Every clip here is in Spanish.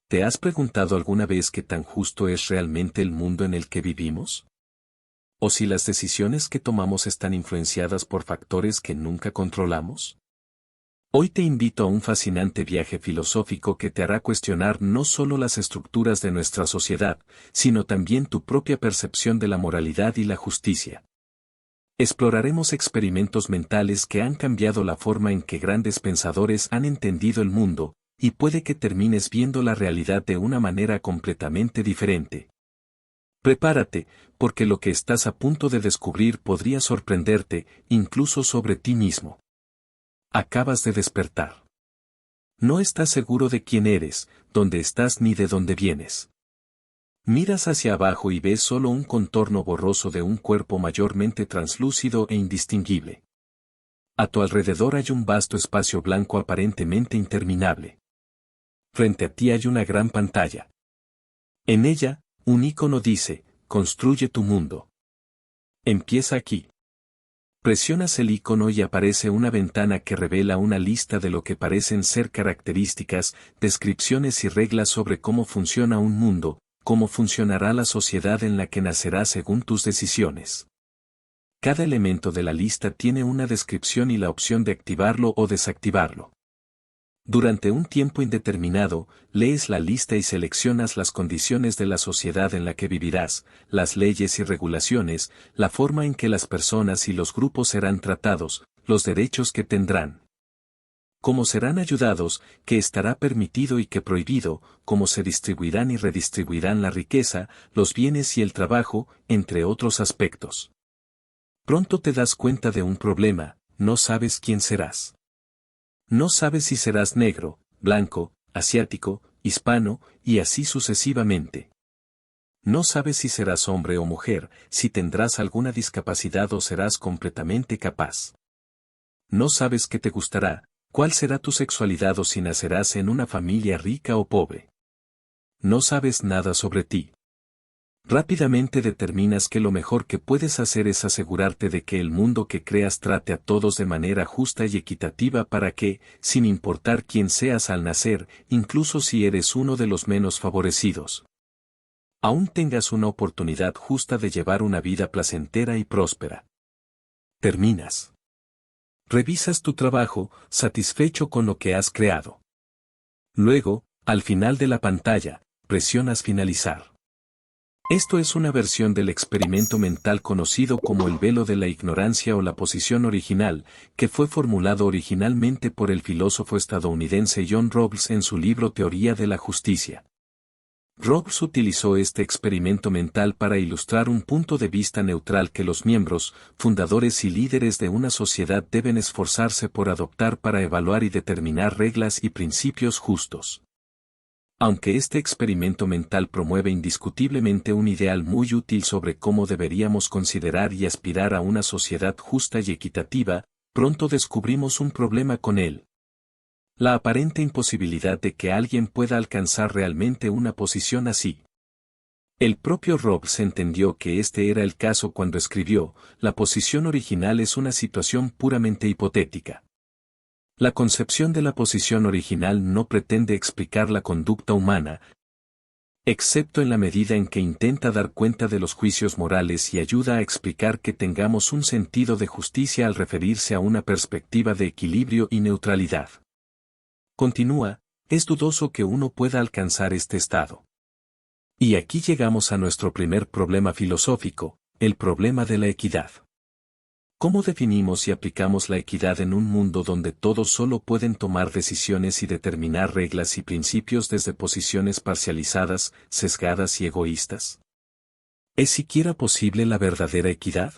¿Te has preguntado alguna vez qué tan justo es realmente el mundo en el que vivimos? ¿O si las decisiones que tomamos están influenciadas por factores que nunca controlamos? Hoy te invito a un fascinante viaje filosófico que te hará cuestionar no solo las estructuras de nuestra sociedad, sino también tu propia percepción de la moralidad y la justicia. Exploraremos experimentos mentales que han cambiado la forma en que grandes pensadores han entendido el mundo, y puede que termines viendo la realidad de una manera completamente diferente. Prepárate, porque lo que estás a punto de descubrir podría sorprenderte, incluso sobre ti mismo. Acabas de despertar. No estás seguro de quién eres, dónde estás ni de dónde vienes. Miras hacia abajo y ves solo un contorno borroso de un cuerpo mayormente translúcido e indistinguible. A tu alrededor hay un vasto espacio blanco aparentemente interminable. Frente a ti hay una gran pantalla. En ella, un icono dice, construye tu mundo. Empieza aquí. Presionas el icono y aparece una ventana que revela una lista de lo que parecen ser características, descripciones y reglas sobre cómo funciona un mundo, cómo funcionará la sociedad en la que nacerá según tus decisiones. Cada elemento de la lista tiene una descripción y la opción de activarlo o desactivarlo. Durante un tiempo indeterminado, lees la lista y seleccionas las condiciones de la sociedad en la que vivirás, las leyes y regulaciones, la forma en que las personas y los grupos serán tratados, los derechos que tendrán. Cómo serán ayudados, qué estará permitido y qué prohibido, cómo se distribuirán y redistribuirán la riqueza, los bienes y el trabajo, entre otros aspectos. Pronto te das cuenta de un problema, no sabes quién serás. No sabes si serás negro, blanco, asiático, hispano, y así sucesivamente. No sabes si serás hombre o mujer, si tendrás alguna discapacidad o serás completamente capaz. No sabes qué te gustará, cuál será tu sexualidad o si nacerás en una familia rica o pobre. No sabes nada sobre ti. Rápidamente determinas que lo mejor que puedes hacer es asegurarte de que el mundo que creas trate a todos de manera justa y equitativa para que, sin importar quién seas al nacer, incluso si eres uno de los menos favorecidos, aún tengas una oportunidad justa de llevar una vida placentera y próspera. Terminas. Revisas tu trabajo, satisfecho con lo que has creado. Luego, al final de la pantalla, presionas finalizar. Esto es una versión del experimento mental conocido como el velo de la ignorancia o la posición original, que fue formulado originalmente por el filósofo estadounidense John Rawls en su libro Teoría de la Justicia. Rawls utilizó este experimento mental para ilustrar un punto de vista neutral que los miembros, fundadores y líderes de una sociedad deben esforzarse por adoptar para evaluar y determinar reglas y principios justos. Aunque este experimento mental promueve indiscutiblemente un ideal muy útil sobre cómo deberíamos considerar y aspirar a una sociedad justa y equitativa, pronto descubrimos un problema con él. La aparente imposibilidad de que alguien pueda alcanzar realmente una posición así. El propio Rawls entendió que este era el caso cuando escribió, la posición original es una situación puramente hipotética. La concepción de la posición original no pretende explicar la conducta humana, excepto en la medida en que intenta dar cuenta de los juicios morales y ayuda a explicar que tengamos un sentido de justicia al referirse a una perspectiva de equilibrio y neutralidad. Continúa, es dudoso que uno pueda alcanzar este estado. Y aquí llegamos a nuestro primer problema filosófico, el problema de la equidad. ¿Cómo definimos y aplicamos la equidad en un mundo donde todos solo pueden tomar decisiones y determinar reglas y principios desde posiciones parcializadas, sesgadas y egoístas? ¿Es siquiera posible la verdadera equidad?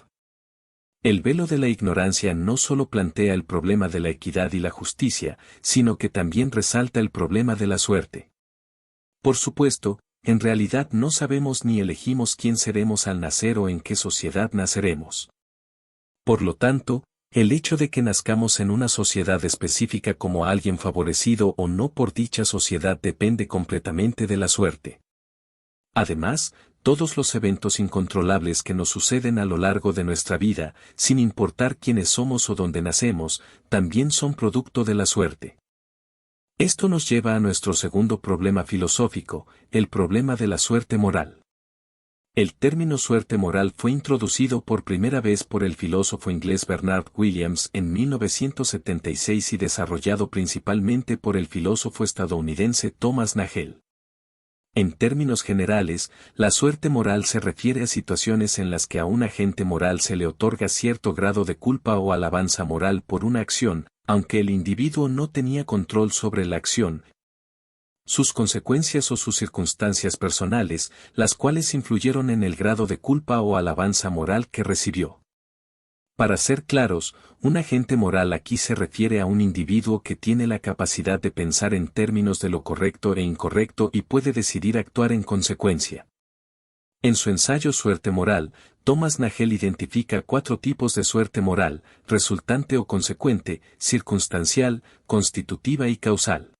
El velo de la ignorancia no solo plantea el problema de la equidad y la justicia, sino que también resalta el problema de la suerte. Por supuesto, en realidad no sabemos ni elegimos quién seremos al nacer o en qué sociedad naceremos. Por lo tanto, el hecho de que nazcamos en una sociedad específica como alguien favorecido o no por dicha sociedad depende completamente de la suerte. Además, todos los eventos incontrolables que nos suceden a lo largo de nuestra vida, sin importar quiénes somos o dónde nacemos, también son producto de la suerte. Esto nos lleva a nuestro segundo problema filosófico, el problema de la suerte moral. El término suerte moral fue introducido por primera vez por el filósofo inglés Bernard Williams en 1976 y desarrollado principalmente por el filósofo estadounidense Thomas Nagel. En términos generales, la suerte moral se refiere a situaciones en las que a un agente moral se le otorga cierto grado de culpa o alabanza moral por una acción, aunque el individuo no tenía control sobre la acción, sus consecuencias o sus circunstancias personales, las cuales influyeron en el grado de culpa o alabanza moral que recibió. Para ser claros, un agente moral aquí se refiere a un individuo que tiene la capacidad de pensar en términos de lo correcto e incorrecto y puede decidir actuar en consecuencia. En su ensayo Suerte moral, Thomas Nagel identifica 4 tipos de suerte moral: resultante o consecuente, circunstancial, constitutiva y causal.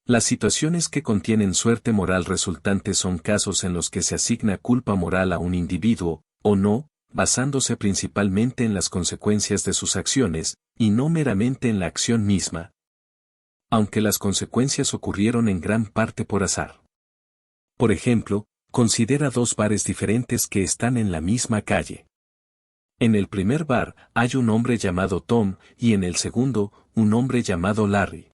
Las situaciones que contienen suerte moral resultante son casos en los que se asigna culpa moral a un individuo, o no, basándose principalmente en las consecuencias de sus acciones, y no meramente en la acción misma. Aunque las consecuencias ocurrieron en gran parte por azar. Por ejemplo, considera 2 bares diferentes que están en la misma calle. En el primer bar hay un hombre llamado Tom, y en el segundo, un hombre llamado Larry.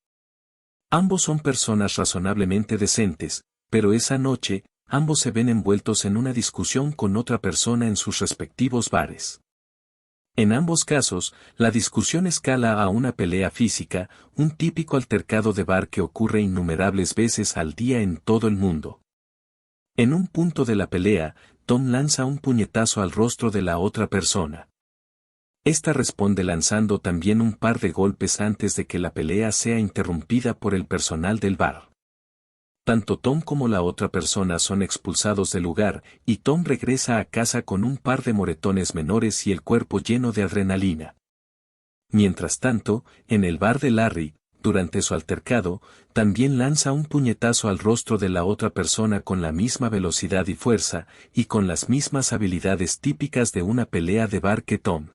Ambos son personas razonablemente decentes, pero esa noche, ambos se ven envueltos en una discusión con otra persona en sus respectivos bares. En ambos casos, la discusión escala a una pelea física, un típico altercado de bar que ocurre innumerables veces al día en todo el mundo. En un punto de la pelea, Tom lanza un puñetazo al rostro de la otra persona. Esta responde lanzando también un par de golpes antes de que la pelea sea interrumpida por el personal del bar. Tanto Tom como la otra persona son expulsados del lugar, y Tom regresa a casa con un par de moretones menores y el cuerpo lleno de adrenalina. Mientras tanto, en el bar de Larry, durante su altercado, también lanza un puñetazo al rostro de la otra persona con la misma velocidad y fuerza, y con las mismas habilidades típicas de una pelea de bar que Tom.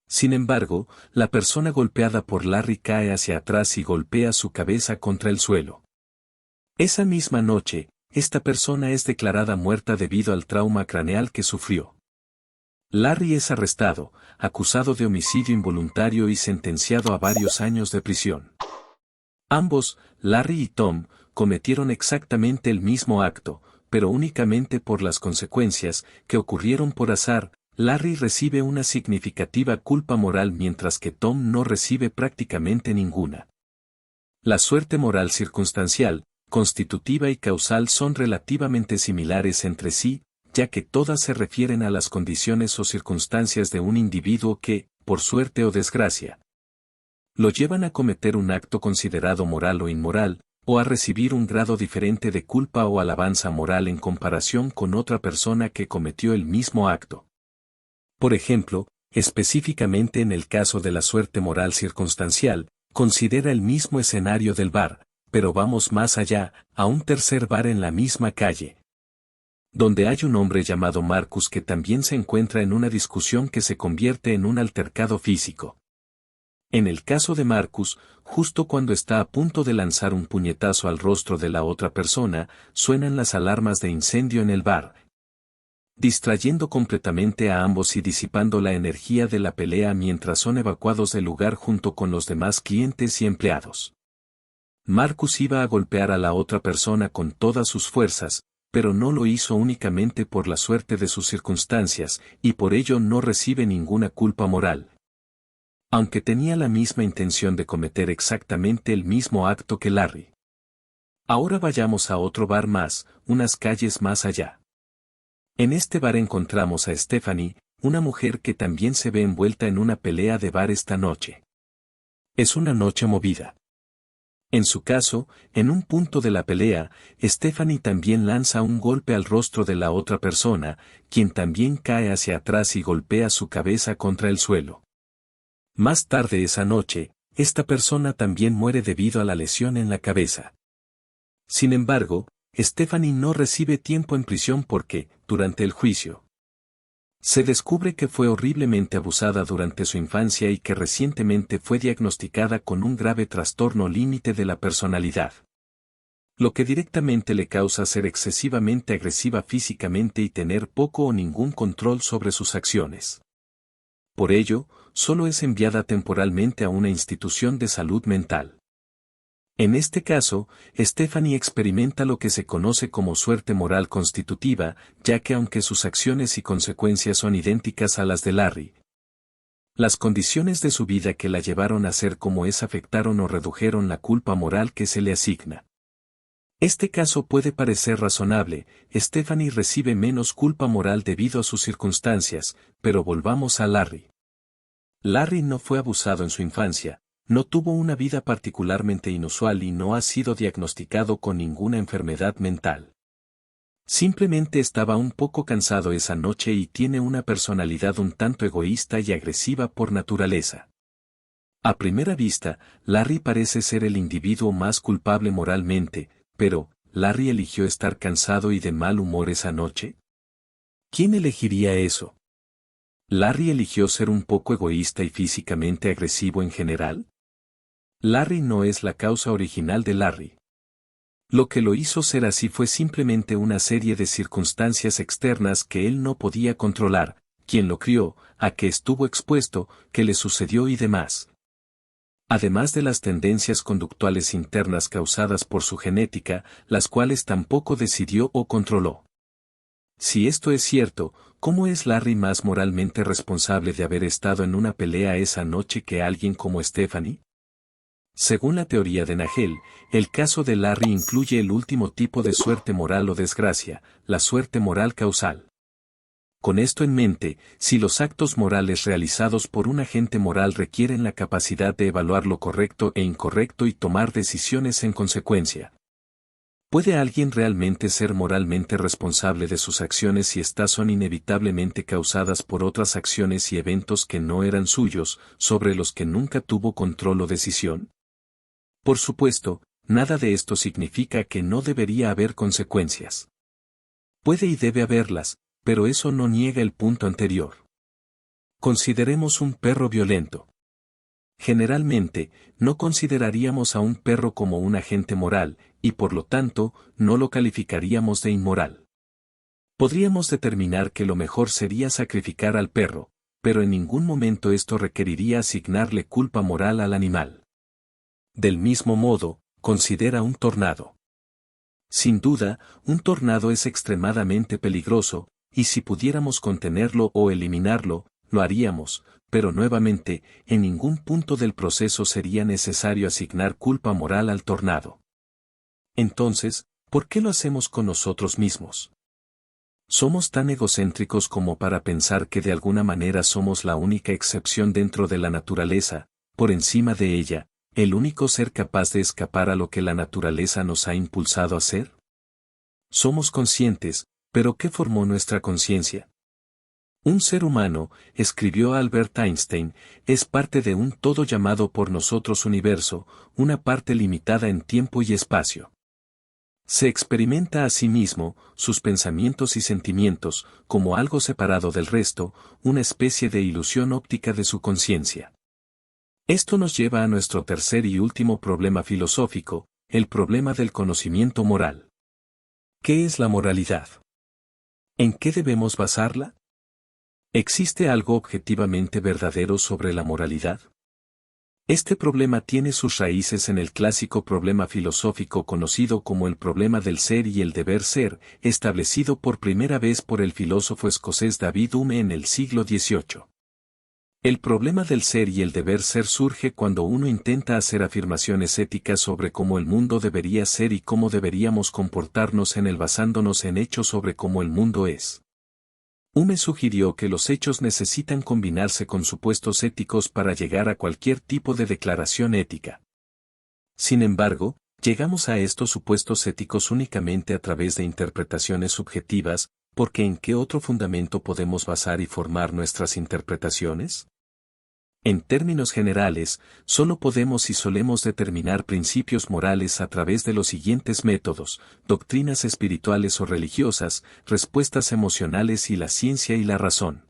Sin embargo, la persona golpeada por Larry cae hacia atrás y golpea su cabeza contra el suelo. Esa misma noche, esta persona es declarada muerta debido al trauma craneal que sufrió. Larry es arrestado, acusado de homicidio involuntario y sentenciado a varios años de prisión. Ambos, Larry y Tom, cometieron exactamente el mismo acto, pero únicamente por las consecuencias, que ocurrieron por azar. Larry recibe una significativa culpa moral mientras que Tom no recibe prácticamente ninguna. La suerte moral circunstancial, constitutiva y causal son relativamente similares entre sí, ya que todas se refieren a las condiciones o circunstancias de un individuo que, por suerte o desgracia, lo llevan a cometer un acto considerado moral o inmoral, o a recibir un grado diferente de culpa o alabanza moral en comparación con otra persona que cometió el mismo acto. Por ejemplo, específicamente en el caso de la suerte moral circunstancial, considera el mismo escenario del bar, pero vamos más allá, a un tercer bar en la misma calle, donde hay un hombre llamado Marcus que también se encuentra en una discusión que se convierte en un altercado físico. En el caso de Marcus, justo cuando está a punto de lanzar un puñetazo al rostro de la otra persona, suenan las alarmas de incendio en el bar, distrayendo completamente a ambos y disipando la energía de la pelea mientras son evacuados del lugar junto con los demás clientes y empleados. Marcus iba a golpear a la otra persona con todas sus fuerzas, pero no lo hizo únicamente por la suerte de sus circunstancias, y por ello no recibe ninguna culpa moral. Aunque tenía la misma intención de cometer exactamente el mismo acto que Larry. Ahora vayamos a otro bar más, unas calles más allá. En este bar encontramos a Stephanie, una mujer que también se ve envuelta en una pelea de bar esta noche. Es una noche movida. En su caso, en un punto de la pelea, Stephanie también lanza un golpe al rostro de la otra persona, quien también cae hacia atrás y golpea su cabeza contra el suelo. Más tarde esa noche, esta persona también muere debido a la lesión en la cabeza. Sin embargo, Stephanie no recibe tiempo en prisión porque, durante el juicio, Se descubre que fue horriblemente abusada durante su infancia y que recientemente fue diagnosticada con un grave trastorno límite de la personalidad, lo que directamente le causa ser excesivamente agresiva físicamente y tener poco o ningún control sobre sus acciones. Por ello, solo es enviada temporalmente a una institución de salud mental. En este caso, Stephanie experimenta lo que se conoce como suerte moral constitutiva, ya que aunque sus acciones y consecuencias son idénticas a las de Larry, las condiciones de su vida que la llevaron a ser como es afectaron o redujeron la culpa moral que se le asigna. Este caso puede parecer razonable, Stephanie recibe menos culpa moral debido a sus circunstancias, pero volvamos a Larry. Larry no fue abusado en su infancia, no tuvo una vida particularmente inusual y no ha sido diagnosticado con ninguna enfermedad mental. Simplemente estaba un poco cansado esa noche y tiene una personalidad un tanto egoísta y agresiva por naturaleza. A primera vista, Larry parece ser el individuo más culpable moralmente, pero, ¿Larry eligió estar cansado y de mal humor esa noche? ¿Quién elegiría eso? ¿Larry eligió ser un poco egoísta y físicamente agresivo en general? Larry no es la causa original de Larry. Lo que lo hizo ser así fue simplemente una serie de circunstancias externas que él no podía controlar, quién lo crió, a qué estuvo expuesto, qué le sucedió y demás. Además de las tendencias conductuales internas causadas por su genética, las cuales tampoco decidió o controló. Si esto es cierto, ¿cómo es Larry más moralmente responsable de haber estado en una pelea esa noche que alguien como Stephanie? Según la teoría de Nagel, el caso de Larry incluye el último tipo de suerte moral o desgracia, la suerte moral causal. Con esto en mente, si los actos morales realizados por un agente moral requieren la capacidad de evaluar lo correcto e incorrecto y tomar decisiones en consecuencia, ¿puede alguien realmente ser moralmente responsable de sus acciones si éstas son inevitablemente causadas por otras acciones y eventos que no eran suyos, sobre los que nunca tuvo control o decisión? Por supuesto, nada de esto significa que no debería haber consecuencias. Puede y debe haberlas, pero eso no niega el punto anterior. Consideremos un perro violento. Generalmente, no consideraríamos a un perro como un agente moral, y por lo tanto, no lo calificaríamos de inmoral. Podríamos determinar que lo mejor sería sacrificar al perro, pero en ningún momento esto requeriría asignarle culpa moral al animal. Del mismo modo, considera un tornado. Sin duda, un tornado es extremadamente peligroso, y si pudiéramos contenerlo o eliminarlo, lo haríamos, pero nuevamente, en ningún punto del proceso sería necesario asignar culpa moral al tornado. Entonces, ¿por qué lo hacemos con nosotros mismos? ¿Somos tan egocéntricos como para pensar que de alguna manera somos la única excepción dentro de la naturaleza, por encima de ella, el único ser capaz de escapar a lo que la naturaleza nos ha impulsado a hacer? Somos conscientes, pero ¿qué formó nuestra conciencia? Un ser humano, escribió Albert Einstein, es parte de un todo llamado por nosotros universo, una parte limitada en tiempo y espacio. Se experimenta a sí mismo, sus pensamientos y sentimientos, como algo separado del resto, una especie de ilusión óptica de su conciencia. Esto nos lleva a nuestro tercer y último problema filosófico, el problema del conocimiento moral. ¿Qué es la moralidad? ¿En qué debemos basarla? ¿Existe algo objetivamente verdadero sobre la moralidad? Este problema tiene sus raíces en el clásico problema filosófico conocido como el problema del ser y el deber ser, establecido por primera vez por el filósofo escocés David Hume en el siglo XVIII. El problema del ser y el deber ser surge cuando uno intenta hacer afirmaciones éticas sobre cómo el mundo debería ser y cómo deberíamos comportarnos en él basándonos en hechos sobre cómo el mundo es. Hume sugirió que los hechos necesitan combinarse con supuestos éticos para llegar a cualquier tipo de declaración ética. Sin embargo, llegamos a estos supuestos éticos únicamente a través de interpretaciones subjetivas, porque ¿en qué otro fundamento podemos basar y formar nuestras interpretaciones? En términos generales, solo podemos y solemos determinar principios morales a través de los siguientes métodos: doctrinas espirituales o religiosas, respuestas emocionales y la ciencia y la razón.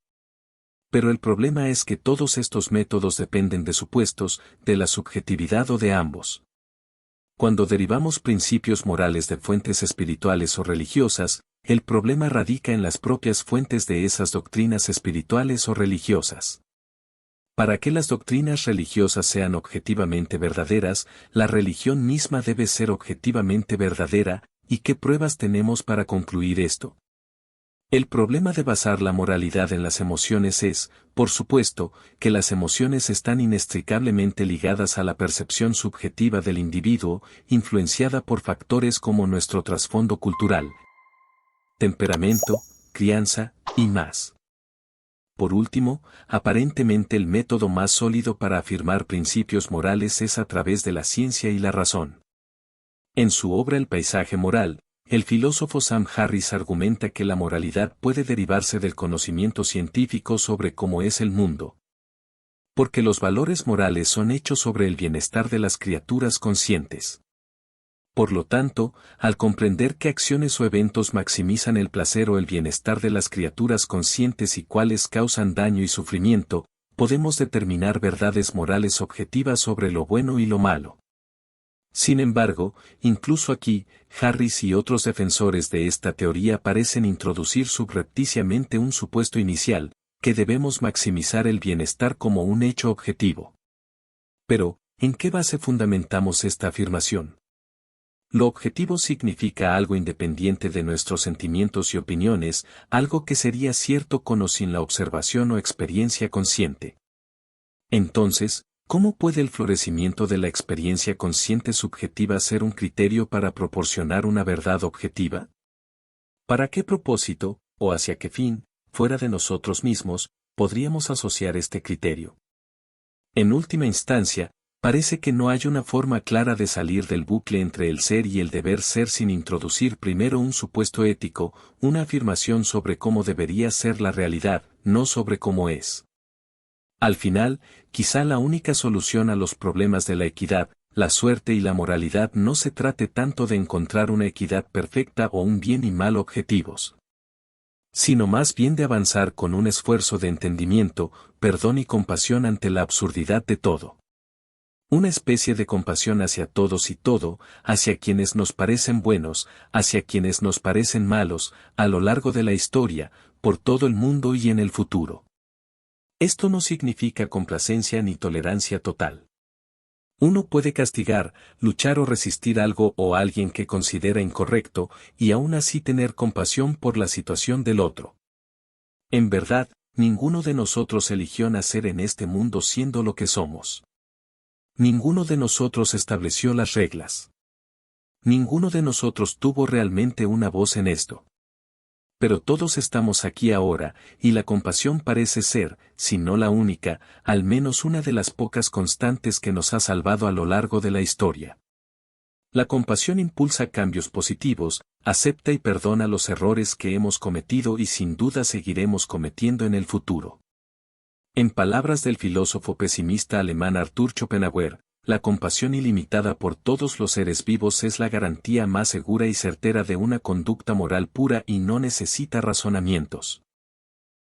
Pero el problema es que todos estos métodos dependen de supuestos, de la subjetividad o de ambos. Cuando derivamos principios morales de fuentes espirituales o religiosas, el problema radica en las propias fuentes de esas doctrinas espirituales o religiosas. Para que las doctrinas religiosas sean objetivamente verdaderas, la religión misma debe ser objetivamente verdadera, ¿y qué pruebas tenemos para concluir esto? El problema de basar la moralidad en las emociones es, por supuesto, que las emociones están inextricablemente ligadas a la percepción subjetiva del individuo, influenciada por factores como nuestro trasfondo cultural, temperamento, crianza, y más. Por último, aparentemente el método más sólido para afirmar principios morales es a través de la ciencia y la razón. En su obra El paisaje moral, el filósofo Sam Harris argumenta que la moralidad puede derivarse del conocimiento científico sobre cómo es el mundo. Porque los valores morales son hechos sobre el bienestar de las criaturas conscientes. Por lo tanto, al comprender qué acciones o eventos maximizan el placer o el bienestar de las criaturas conscientes y cuáles causan daño y sufrimiento, podemos determinar verdades morales objetivas sobre lo bueno y lo malo. Sin embargo, incluso aquí, Harris y otros defensores de esta teoría parecen introducir subrepticiamente un supuesto inicial, que debemos maximizar el bienestar como un hecho objetivo. Pero, ¿en qué base fundamentamos esta afirmación? Lo objetivo significa algo independiente de nuestros sentimientos y opiniones, algo que sería cierto con o sin la observación o experiencia consciente. Entonces, ¿cómo puede el florecimiento de la experiencia consciente subjetiva ser un criterio para proporcionar una verdad objetiva? ¿Para qué propósito, o hacia qué fin, fuera de nosotros mismos, podríamos asociar este criterio? En última instancia, parece que no hay una forma clara de salir del bucle entre el ser y el deber ser sin introducir primero un supuesto ético, una afirmación sobre cómo debería ser la realidad, no sobre cómo es. Al final, quizá la única solución a los problemas de la equidad, la suerte y la moralidad no se trate tanto de encontrar una equidad perfecta o un bien y mal objetivos, sino más bien de avanzar con un esfuerzo de entendimiento, perdón y compasión ante la absurdidad de todo. Una especie de compasión hacia todos y todo, hacia quienes nos parecen buenos, hacia quienes nos parecen malos, a lo largo de la historia, por todo el mundo y en el futuro. Esto no significa complacencia ni tolerancia total. Uno puede castigar, luchar o resistir algo o alguien que considera incorrecto, y aún así tener compasión por la situación del otro. En verdad, ninguno de nosotros eligió nacer en este mundo siendo lo que somos. Ninguno de nosotros estableció las reglas. Ninguno de nosotros tuvo realmente una voz en esto. Pero todos estamos aquí ahora, y la compasión parece ser, si no la única, al menos una de las pocas constantes que nos ha salvado a lo largo de la historia. La compasión impulsa cambios positivos, acepta y perdona los errores que hemos cometido y sin duda seguiremos cometiendo en el futuro. En palabras del filósofo pesimista alemán Arthur Schopenhauer, la compasión ilimitada por todos los seres vivos es la garantía más segura y certera de una conducta moral pura y no necesita razonamientos.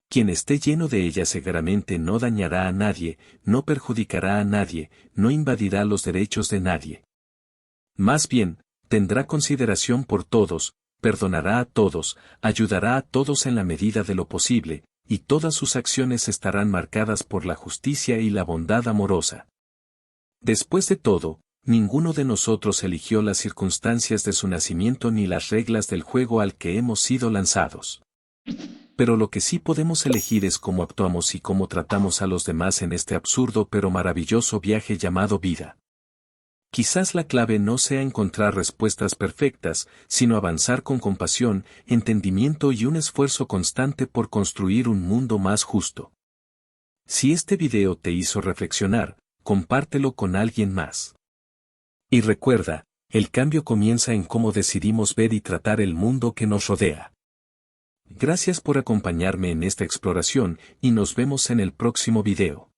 Quien esté lleno de ella seguramente no dañará a nadie, no perjudicará a nadie, no invadirá los derechos de nadie. Más bien, tendrá consideración por todos, perdonará a todos, ayudará a todos en la medida de lo posible, y todas sus acciones estarán marcadas por la justicia y la bondad amorosa. Después de todo, ninguno de nosotros eligió las circunstancias de su nacimiento ni las reglas del juego al que hemos sido lanzados. Pero lo que sí podemos elegir es cómo actuamos y cómo tratamos a los demás en este absurdo pero maravilloso viaje llamado vida. Quizás la clave no sea encontrar respuestas perfectas, sino avanzar con compasión, entendimiento y un esfuerzo constante por construir un mundo más justo. Si este video te hizo reflexionar, compártelo con alguien más. Y recuerda, el cambio comienza en cómo decidimos ver y tratar el mundo que nos rodea. Gracias por acompañarme en esta exploración y nos vemos en el próximo video.